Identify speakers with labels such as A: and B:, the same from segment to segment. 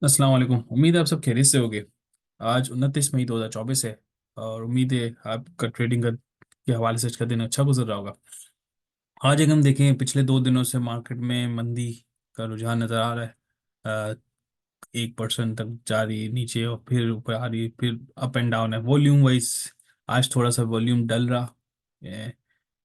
A: अस्सलाम वालेकुम। उम्मीद है आप सब खैरियत से होगे। आज 29 मई 2024 है और उम्मीद है आपका ट्रेडिंग के हवाले से आज का दिन अच्छा गुजर रहा होगा। आज अगर हम देखें पिछले 2 दिनों से मार्केट में मंदी का रुझान नज़र आ रहा है। 1% तक जा रही है नीचे और फिर ऊपर आ रही है, फिर अप एंड डाउन है वॉल्यूम वाइज। आज थोड़ा सा वॉल्यूम डल रहा।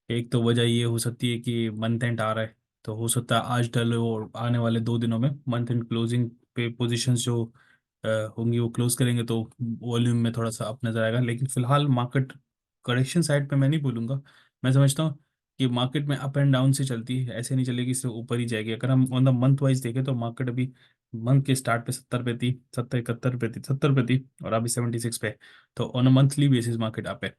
A: एक तो वजह ये हो सकती है कि मंथ एंड आ रहा है, तो हो सकता है आज डल और आने वाले 2 दिनों में मंथ एंड क्लोजिंग पे पोजीशंस जो अ, होंगी वो क्लोज करेंगे, तो वॉल्यूम में थोड़ा सा अप नजर आएगा। लेकिन फिलहाल मार्केट करेक्शन साइड पे मैं नहीं बोलूँगा। मैं समझता हूँ कि मार्केट में अप एंड डाउन से चलती है, ऐसे नहीं चलेगी सिर्फ ऊपर ही जाएगी। अगर हम ऑन द मंथ वाइज देखें तो मार्केट अभी मंथ के स्टार्ट पे 70 पे थी, 70 71 पे थी, 70 पे थी और अभी 76 पे है। तो on a monthly basis market up है।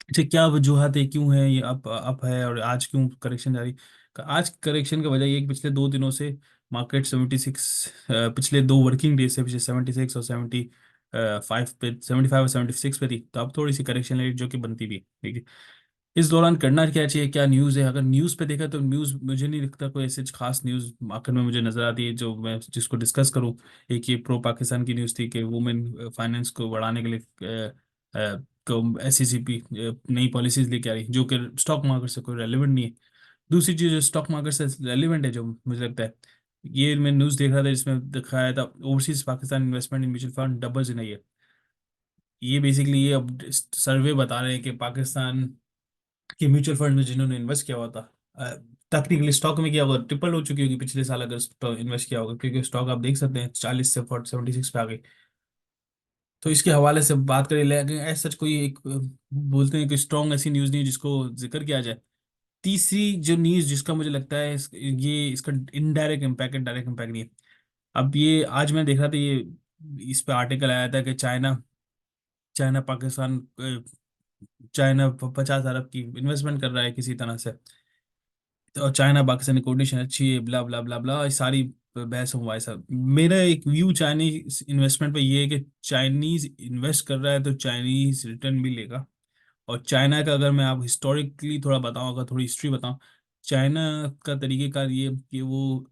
A: अच्छा, क्या वजूहत है, क्यों है ये अप है और आज क्यों करेक्शन जारी। आज करेक्शन का वजह ये है कि पिछले 2 दिनों से मार्केट 76, पिछले 2 वर्किंग डे से पिछले 76 और 75 पे, 75 और 76 पे थी, तो अब थोड़ी सी करेक्शन रेट जो कि बनती भी है, ठीक है। इस दौरान करना क्या चाहिए, क्या न्यूज़ है। अगर न्यूज़ पे देखा तो न्यूज़ मुझे नहीं लगता कोई ऐसी खास न्यूज़ मार्केट में मुझे नजर आती है जो मैं जिसको डिस्कस करूं। एक ये प्रो पाकिस्तान की न्यूज़ थी कि वुमेन फाइनेंस को बढ़ाने के लिए को एससीसीपी नई पॉलिसीज लेके आ रही जो कि स्टॉक मार्केट से कोई रेलिवेंट नहीं है। दूसरी चीज जो स्टॉक मार्केट से रेलिवेंट है जो मुझे लगता है, ये मैं न्यूज़ देख रहा था जिसमें दिखाया था overseas Pakistan investment in mutual fund doubles in है। ये बेसिकली ये अब सर्वे बता रहे हैं कि पाकिस्तान कि म्यूचुअल फंड में जिन्होंने इन्वेस्ट किया हुआ था, टेक्निकली स्टॉक में किया हुआ ट्रिपल हो चुकी होगी पिछले साल अगर इन्वेस्ट किया होगा, क्योंकि स्टॉक आप देख सकते हैं 40 से 76 पे आ गई। तो इसके हवाले से बात करें, लेकिन ऐसा सच कोई एक बोलते हैं कि स्ट्रॉन्ग ऐसी न्यूज़ नहीं है जिसको जिक्र किया जाए। तीसरी जो न्यूज़ जिसका मुझे लगता है ये इसका इनडायरेक्ट इम्पैक्ट है, डायरेक्ट इम्पैक्ट नहीं है। अब ये आज मैं देख रहा था, ये इस पे आर्टिकल आया था कि चाइना चाइना पाकिस्तान चाइना 50 अरब की इन्वेस्टमेंट कर रहा है किसी तरह से। और चाइना पाकिस्तान की कोऑर्डिनेशन अच्छी है, ब्ला ब्ला ब्ला ब्ला, ये सारी बहस हुआ है सब। मेरा एक व्यू चाइनीज इन्वेस्टमेंट पे ये है कि चाइनीज इन्वेस्ट कर रहा है तो चाइनीज रिटर्न भी लेगा। और चाइना का अगर मैं आप हिस्टोरिकली थोड़ा बताऊं, अगर थोड़ी हिस्ट्री बताऊं, चाइना का तरीकेकार ये है कि वो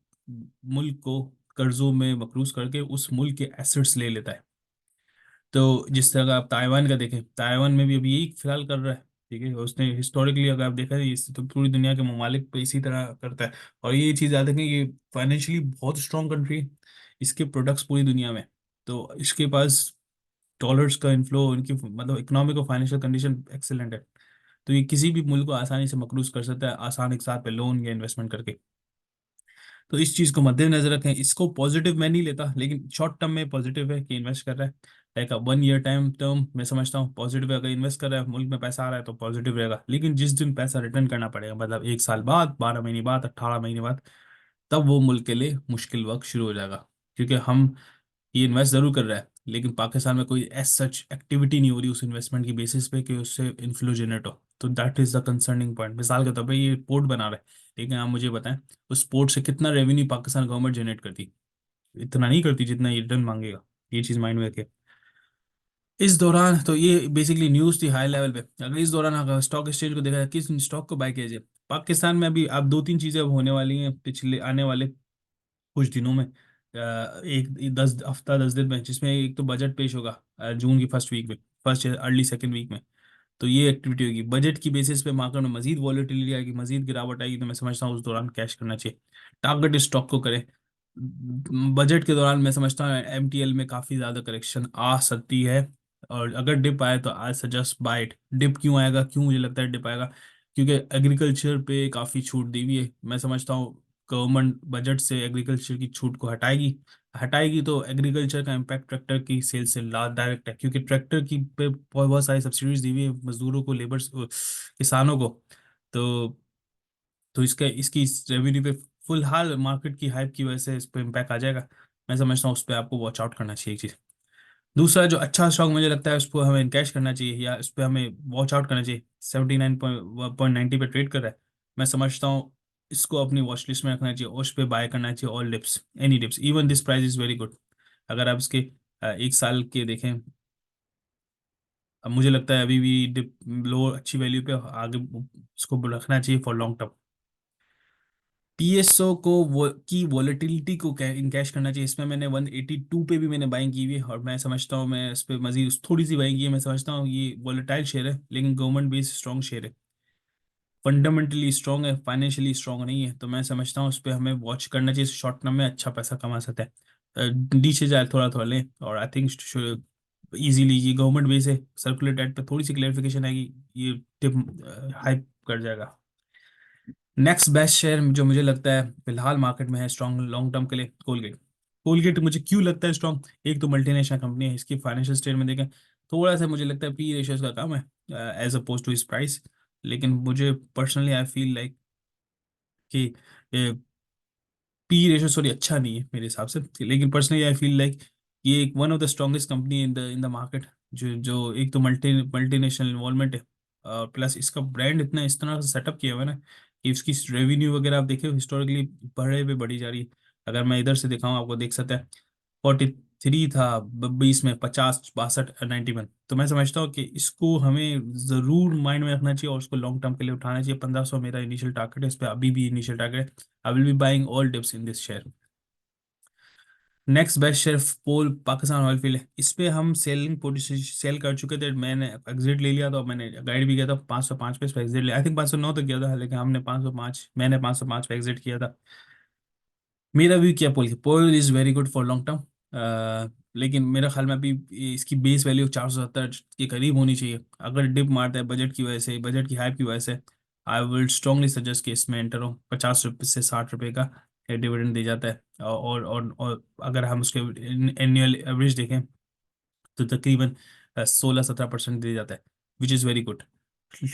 A: मुल्क को कर्जों में मकरूज करके उस मुल्क के एसेट्स ले लेता है। तो जिस तरह का आप ताइवान का देखें, ताइवान में भी अभी यही फिलहाल कर रहा है, ठीक है। उसने हिस्टोरिकली अगर आप देखा है तो पूरी दुनिया के ममालिक पे इसी तरह करता है। और ये चीज़ याद रखें, ये फाइनेंशियली बहुत स्ट्रॉन्ग कंट्री है, इसके प्रोडक्ट्स पूरी दुनिया में। तो इसके पास डॉलर्स का इनफ्लो, इनकी मतलब इकोनॉमिक और फाइनेंशियल कंडीशन एक्सेलेंट है। तो ये किसी भी मुल्क को आसानी से मकरूज कर सकता है, आसान एक साथ पे लोन या इन्वेस्टमेंट करके। तो इस चीज को मद्देनजर रखें। इसको पॉजिटिव मैं नहीं लेता, लेकिन शॉर्ट टर्म में पॉजिटिव है कि इन्वेस्ट कर रहा है। लाइक 1 ईयर टाइम टर्म मैं समझता हूँ पॉजिटिव है। अगर इन्वेस्ट कर रहा है, मुल्क में पैसा आ रहा है तो पॉजिटिव रहेगा। लेकिन जिस दिन पैसा रिटर्न करना पड़ेगा, मतलब 1 साल बाद, 12 महीने बाद, 18 महीने बाद, तब वो मुल्क के लिए मुश्किल वक्त शुरू हो जाएगा। क्योंकि हम ये इन्वेस्ट जरूर कर रहा है, लेकिन पाकिस्तान में कोई एज सच एक्टिविटी नहीं हो रही उस इन्वेस्टमेंट की बेसिस पे कि उससे इन्फ्लो जनरेट हो। तो that is the concerning point. मिसाल के तौर पर ये पोर्ट बना रहा है, ठीक है। आप मुझे बताएं उस पोर्ट से कितना रेवेन्यू पाकिस्तान गवर्नमेंट जनरेट करती। इतना नहीं करती जितना ये रिटर्न मांगेगा। ये चीज माइंड में रखे। इस दौरान तो ये बेसिकली न्यूज थी हाई लेवल पे। अगर इस दौरान अगर स्टॉक एक्सचेंज को देखा जाए, किस स्टॉक को बाय किया जाए पाकिस्तान में, अभी आप 2 3 चीजें अब होने वाली हैं पिछले आने वाले कुछ दिनों में। एक 10 दिन में, जिसमें एक तो बजट पेश होगा जून की फर्स्ट वीक में, फर्स्ट अर्ली सेकंड वीक में। तो ये एक्टिविटी होगी, बजट की बेसिस पे मार्केट में मजीद वॉलेटिलिटी आएगी, मजीद गिरावट आएगी। तो मैं समझता हूँ उस दौरान कैश करना चाहिए, टारगेट स्टॉक को करें। बजट के दौरान मैं समझता हूँ एमटीएल में काफ़ी ज़्यादा करेक्शन आ सकती है। और अगर डिप आए तो I suggest buy it. Dip क्यों आएगा, क्यों मुझे लगता है डिप आएगा, क्योंकि एग्रीकल्चर पे काफ़ी छूट दी हुई है। मैं समझता हूँ गवर्नमेंट बजट से एग्रीकल्चर की छूट को हटाएगी। हटाएगी तो एग्रीकल्चर का इम्पैक्ट ट्रैक्टर की सेल से ला डायरेक्ट है, क्योंकि ट्रैक्टर की पे बहुत बहुत सारी सब्सिडीज दी हुई है मजदूरों को, लेबर्स, किसानों को। तो इसका इसकी रेवेन्यू पे फिलहाल मार्केट की हाइप की वजह से इस पे इम्पैक्ट आ जाएगा। मैं समझता हूँ उस पर आपको वॉच आउट करना चाहिए एक चीज़। दूसरा जो अच्छा स्टॉक मुझे लगता है उस पर हमें इनकैश करना चाहिए या उस पर हमें वॉच आउट करना चाहिए, 79.90 पे ट्रेड कर रहा है। मैं समझता हूँ इसको अपनी वॉच लिस्ट में रखना चाहिए और उस पर बाय करना चाहिए all dips, any dips, even this price is very good. अगर आप इसके 1 साल के देखें, अब मुझे लगता है अभी भी डिप लो अच्छी वैल्यू पे आगे इसको रखना चाहिए फॉर लॉन्ग टर्म। पीएसओ को वो की वॉलेटिलिटी को इनकैश करना चाहिए। इसमें मैंने 182 पे भी मैंने बाइंग की हुई है, और मैं समझता हूँ मैं इस पे मजीद थोड़ी सी बाइंग की है। मैं समझता हूँ ये वॉलेटाइल शेयर है, लेकिन गवर्नमेंट बेस्ड स्ट्रॉन्ग शेयर है, फंडामेंटली स्ट्रॉन्ग है, फाइनेंशियली स्ट्रॉन्ग नहीं है। तो मैं समझता हूँ उस पर हमें वॉच करना चाहिए, शॉर्ट टर्म में अच्छा पैसा कमा सकता है। नीचे जाए थोड़ा थोड़ा लें, और आई थिंक इजीली ये गवर्नमेंट बेस है, सर्कुलर डेट पे थोड़ी सी क्लेरिफिकेशन आएगी, ये टिप हाइप कर जाएगा। नेक्स्ट बेस्ट शेयर जो मुझे लगता है फिलहाल मार्केट में है स्ट्रॉन्ग लॉन्ग टर्म के लिए, कोलगेट। कोलगेट मुझे क्यों लगता है स्ट्रॉन्ग? एक तो मल्टीनेशनल कंपनी है, इसकी फाइनेंशियल स्टेटमेंट देखें, थोड़ा सा मुझे लगता है पी रेशियोज का कम है एज अपोज टू इस प्राइस। लेकिन मुझे पर्सनली आई फील लाइक कि पी रेशियो सॉरी अच्छा नहीं है मेरे हिसाब से, लेकिन पर्सनली आई फील लाइक ये एक one of the strongest company in the market. जो जो एक तो मल्टीनेशनल इन्वॉल्वमेंट है, और प्लस इसका ब्रांड इतना इस तरह से सेटअप किया हुआ है ना कि उसकी रेवेन्यू वगैरह आप देखे हिस्टोरिकली बढ़े पे बढ़ी जा रही है। अगर मैं इधर से दिखाऊं आपको, देख सकते हैं 43 था, 20 में 50, 62, 91। तो मैं समझता हूँ कि इसको हमें जरूर माइंड में रखना चाहिए, और उसको लॉन्ग टर्म के लिए उठाना चाहिए। 1500 मेरा इनिशियल टारगेट है इस पे, अभी भी इनिशियल टारगेट है। I will be buying all dips in this share. Next best share POL Pakistan oil field है। इस पे हम सेलिंग पोजीशन सेल कर चुके थे, मैंने एग्जिट ले लिया था, मैंने गाइड भी किया था 505 पे इस पे एग्जिट लिया। आई थिंक 509 तक किया था, लेकिन हमने 505, मैंने 505 पे एग्जिट किया था। मेरा व्यू क्या poll, poll is very good for long term, लेकिन मेरा ख्याल में अभी इसकी बेस वैल्यू 470 के करीब होनी चाहिए। अगर डिप मारता है बजट की वजह से, बजट की हाइप की वजह से, आई विल स्ट्रांगली सजेस्ट कि इसमें एंटर हो। 50 रुपये से 60 रुपये का डिविडेंड दे जाता है, और अगर हम उसके एनुअल एवरेज देखें तो तकरीबन 16-17% दे जाता है, which is very good.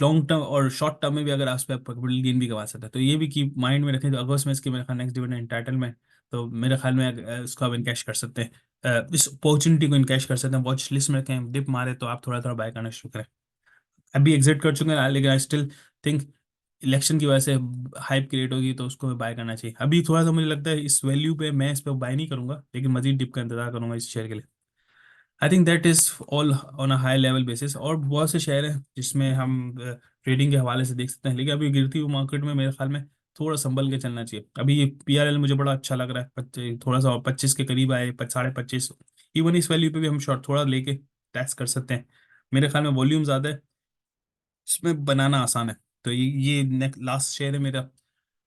A: Long term और शॉर्ट टर्म में भी अगर आप कैपिटल गेन भी कमा सकते हैं, तो ये भी की माइंड में रखें। तो अगस्त में इसके मेरे ख्याल नेक्स्ट डिविडेंड एंटाइटलमेंट, तो मेरे ख्याल में उसको आप इनकैश कर सकते हैं, इस अपॉर्चुनिटी को इनकैश कर सकते हैं। वॉच लिस्ट में रखें, डिप मारे तो आप थोड़ा थोड़ा बाय करना शुरू करें। अभी एग्जिट कर चुके हैं, लेकिन आई स्टिल थिंक इलेक्शन की वजह से हाइप क्रिएट होगी, तो उसको बाय करना चाहिए। अभी थोड़ा सा मुझे लगता है इस वैल्यू पे मैं इस पे बाय नहीं करूंगा, लेकिन मजीद डिप का इंतजार करूंगा इस शेयर के लिए। I think that is all on a high level basis. और बहुत से शेयर हैं जिसमें हम ट्रेडिंग के हवाले से देख सकते हैं, लेकिन अभी गिरती हुई मार्केट में मेरे ख्याल में थोड़ा संभल के चलना चाहिए। अभी ये पीआरएल मुझे बड़ा अच्छा लग रहा है, थोड़ा सा और 25 के करीब आए, 25.5। इवन इस वैल्यू पे भी हम शॉर्ट थोड़ा लेके टैक्स कर सकते हैं। मेरे ख्याल में वॉल्यूम ज़्यादा है, इसमें बनाना आसान है। तो ये लास्ट शेयर है मेरा।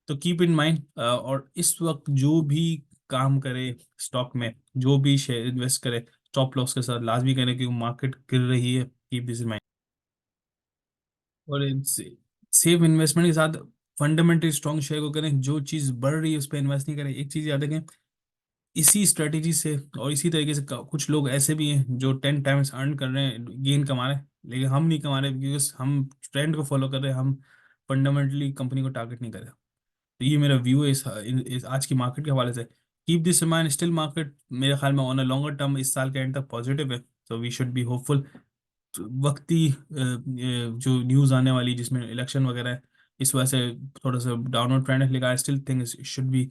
A: तो कीप इन माइंड, और इस वक्त जो भी काम करे स्टॉक में, जो भी शेयर इन्वेस्ट करे, स्टॉप लॉस के साथ लाजमी करें, क्योंकि मार्केट गिर रही है। Keep this in mind. और सेफ इन्वेस्टमेंट के साथ फंडामेंटली स्ट्रॉन्ग शेयर को करें, जो चीज़ बढ़ रही है उस पर इन्वेस्ट नहीं करें। एक चीज़ याद रखें, इसी स्ट्रेटेजी से और इसी तरीके से कुछ लोग ऐसे भी हैं जो 10 टाइम्स अर्न कर रहे हैं, गेन कमा रहे हैं, लेकिन हम नहीं कमा रहे, बिकॉज हम ट्रेंड को फॉलो कर रहे हैं, हम फंडामेंटली कंपनी को टारगेट नहीं कर रहे। तो ये मेरा व्यू है इस आज की मार्केट के हवाले से। Keep this in mind, still market मेरे ख्याल में ऑन अ लॉन्गर टर्म इस साल के एंड तक पॉजिटिव है, तो वी शुड बी होपफुल। वक्ती ये जो न्यूज़ आने वाली जिसमें इलेक्शन वगैरह है, इस वजह से थोड़ा सा डाउनवर्ड ट्रेंड है, लेकिन I still think it should be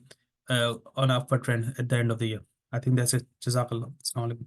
A: on upward trend at the end of the year. I think that's it. जज़ाकल्लाह। अस्सलाम वालेकुम।